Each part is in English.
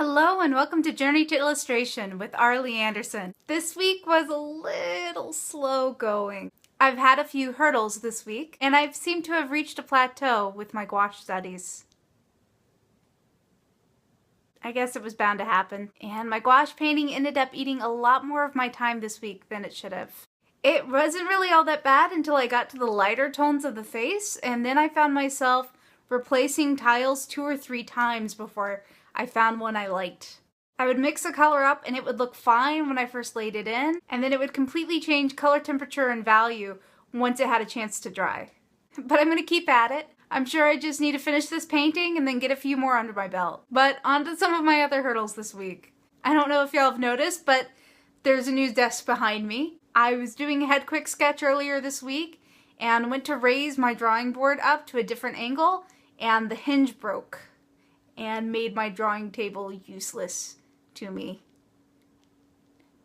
Hello and welcome to Journey to Illustration with Arlie Anderson. This week was a little slow going. I've had a few hurdles this week, and I've seemed to have reached a plateau with my gouache studies. I guess it was bound to happen. And my gouache painting ended up eating a lot more of my time this week than it should have. It wasn't really all that bad until I got to the lighter tones of the face, and then I found myself replacing tiles 2 or 3 times before I found one I liked. I would mix a color up and it would look fine when I first laid it in, and then it would completely change color temperature and value once it had a chance to dry. But I'm going to keep at it. I'm sure I just need to finish this painting and then get a few more under my belt. But on to some of my other hurdles this week. I don't know if y'all have noticed, but there's a new desk behind me. I was doing a head quick sketch earlier this week and went to raise my drawing board up to a different angle, and the hinge broke and made my drawing table useless to me.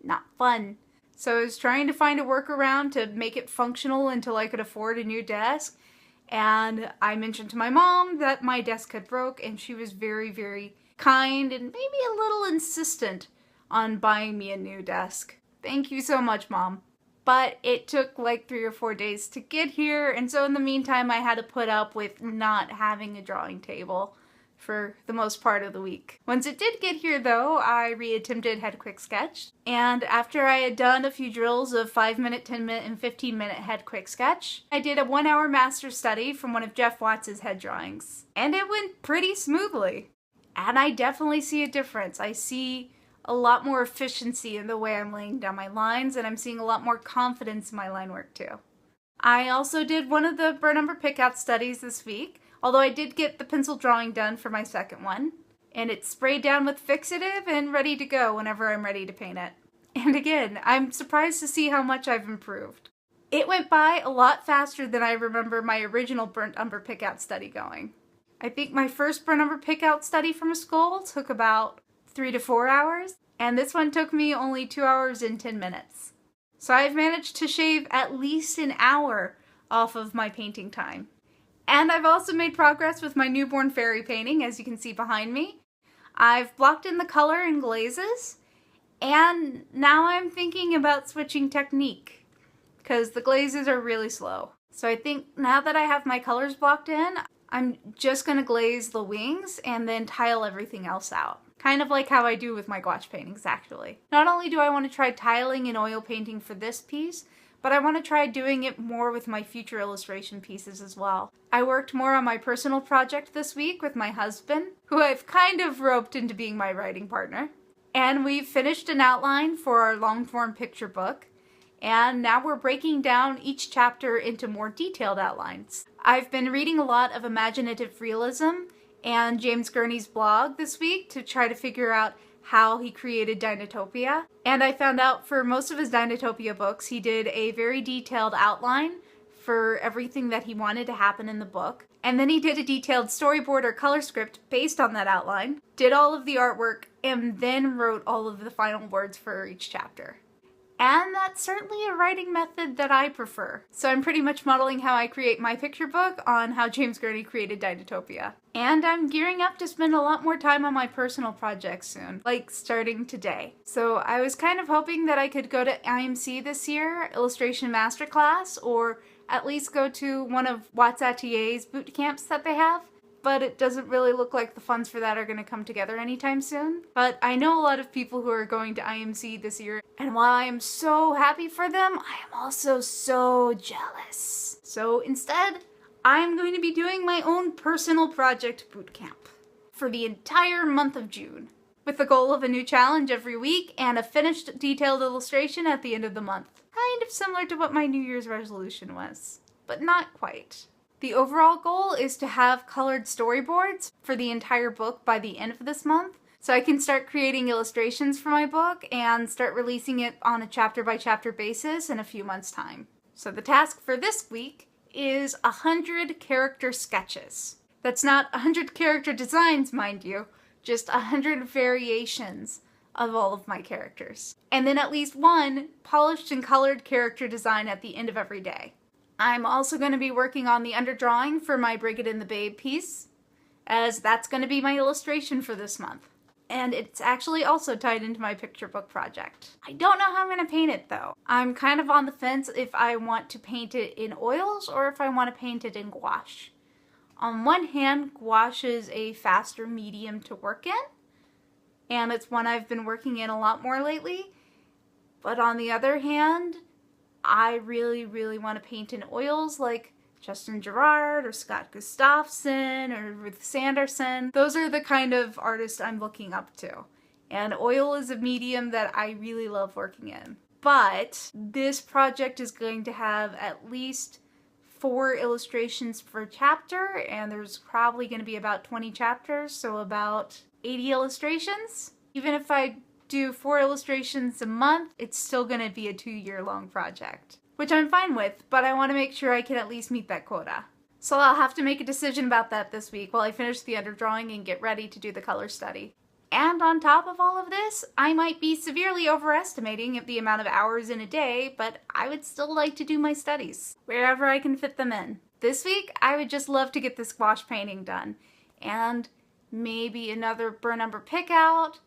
Not fun. So I was trying to find a workaround to make it functional until I could afford a new desk, and I mentioned to my mom that my desk had broke, and she was very, very kind and maybe a little insistent on buying me a new desk. Thank you so much, Mom. But it took like 3 or 4 days to get here, and so in the meantime I had to put up with not having a drawing table for the most part of the week. Once it did get here though, I reattempted head quick sketch, and after I had done a few drills of 5-minute, 10-minute, and 15-minute head quick sketch, I did a 1-hour master study from one of Jeff Watts' head drawings. And it went pretty smoothly. And I definitely see a difference. I see a lot more efficiency in the way I'm laying down my lines, and I'm seeing a lot more confidence in my line work too. I also did one of the burn umber pickout studies this week, although I did get the pencil drawing done for my second one, and it's sprayed down with fixative and ready to go whenever I'm ready to paint it. And again, I'm surprised to see how much I've improved. It went by a lot faster than I remember my original burnt umber pickout study going. I think my first burnt umber pickout study from a skull took about 3 to 4 hours, and this one took me only 2 hours and 10 minutes. So I've managed to shave at least an hour off of my painting time. And I've also made progress with my newborn fairy painting, as you can see behind me. I've blocked in the color and glazes, and now I'm thinking about switching technique, because the glazes are really slow. So I think now that I have my colors blocked in, I'm just going to glaze the wings and then tile everything else out. Kind of like how I do with my gouache paintings, actually. Not only do I want to try tiling and oil painting for this piece, but I want to try doing it more with my future illustration pieces as well. I worked more on my personal project this week with my husband, who I've kind of roped into being my writing partner. And we've finished an outline for our long-form picture book, and now we're breaking down each chapter into more detailed outlines. I've been reading a lot of imaginative realism and James Gurney's blog this week to try to figure out how he created Dinotopia. And I found out for most of his Dinotopia books, he did a very detailed outline for everything that he wanted to happen in the book. And then he did a detailed storyboard or color script based on that outline, did all of the artwork, and then wrote all of the final words for each chapter. And that's certainly a writing method that I prefer. So I'm pretty much modeling how I create my picture book on how James Gurney created Dinotopia. And I'm gearing up to spend a lot more time on my personal projects soon, like starting today. So I was kind of hoping that I could go to IMC this year, Illustration Masterclass, or at least go to one of Watts Atelier's bootcamps that they have. But it doesn't really look like the funds for that are going to come together anytime soon. But I know a lot of people who are going to IMC this year, and while I am so happy for them, I am also so jealous. So instead, I'm going to be doing my own personal project bootcamp for the entire month of June, with the goal of a new challenge every week and a finished detailed illustration at the end of the month. Kind of similar to what my New Year's resolution was, but not quite. The overall goal is to have colored storyboards for the entire book by the end of this month, so I can start creating illustrations for my book and start releasing it on a chapter-by-chapter basis in a few months' time. So the task for this week is 100 character sketches. That's not 100 character designs, mind you, just 100 variations of all of my characters. And then at least one polished and colored character design at the end of every day. I'm also going to be working on the underdrawing for my Brigid and the Babe piece, as that's going to be my illustration for this month. And it's actually also tied into my picture book project. I don't know how I'm going to paint it though. I'm kind of on the fence if I want to paint it in oils or if I want to paint it in gouache. On one hand, gouache is a faster medium to work in, and it's one I've been working in a lot more lately. But on the other hand, I really want to paint in oils like Justin Gerard or Scott Gustafson or Ruth Sanderson. Those are the kind of artists I'm looking up to. And oil is a medium that I really love working in. But this project is going to have at least 4 illustrations per chapter, and there's probably going to be about 20 chapters, so about 80 illustrations. Even if I do 4 illustrations a month, it's still going to be a 2-year-long project. Which I'm fine with, but I want to make sure I can at least meet that quota. So I'll have to make a decision about that this week while I finish the underdrawing and get ready to do the color study. And on top of all of this, I might be severely overestimating the amount of hours in a day, but I would still like to do my studies, wherever I can fit them in. This week, I would just love to get this gouache painting done, and maybe another burn umber pick out,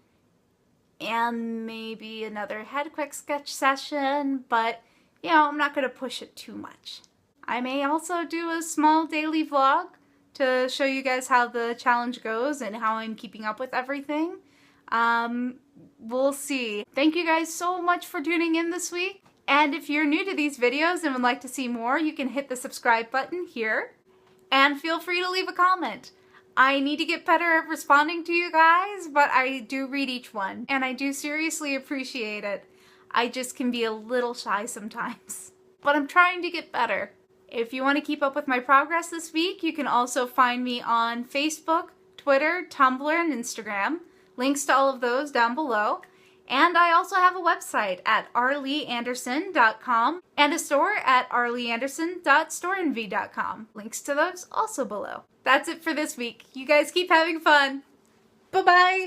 and maybe another head quick sketch session, but you know, I'm not going to push it too much. I may also do a small daily vlog to show you guys how the challenge goes and how I'm keeping up with everything. We'll see. Thank you guys so much for tuning in this week. And if you're new to these videos and would like to see more, you can hit the subscribe button here. And feel free to leave a comment. I need to get better at responding to you guys, but I do read each one. And I do seriously appreciate it. I just can be a little shy sometimes, but I'm trying to get better. If you want to keep up with my progress this week, you can also find me on Facebook, Twitter, Tumblr, and Instagram. Links to all of those down below. And I also have a website at arleeanderson.com and a store at arleeanderson.storenvy.com. Links to those also below. That's it for this week. You guys keep having fun. Bye-bye!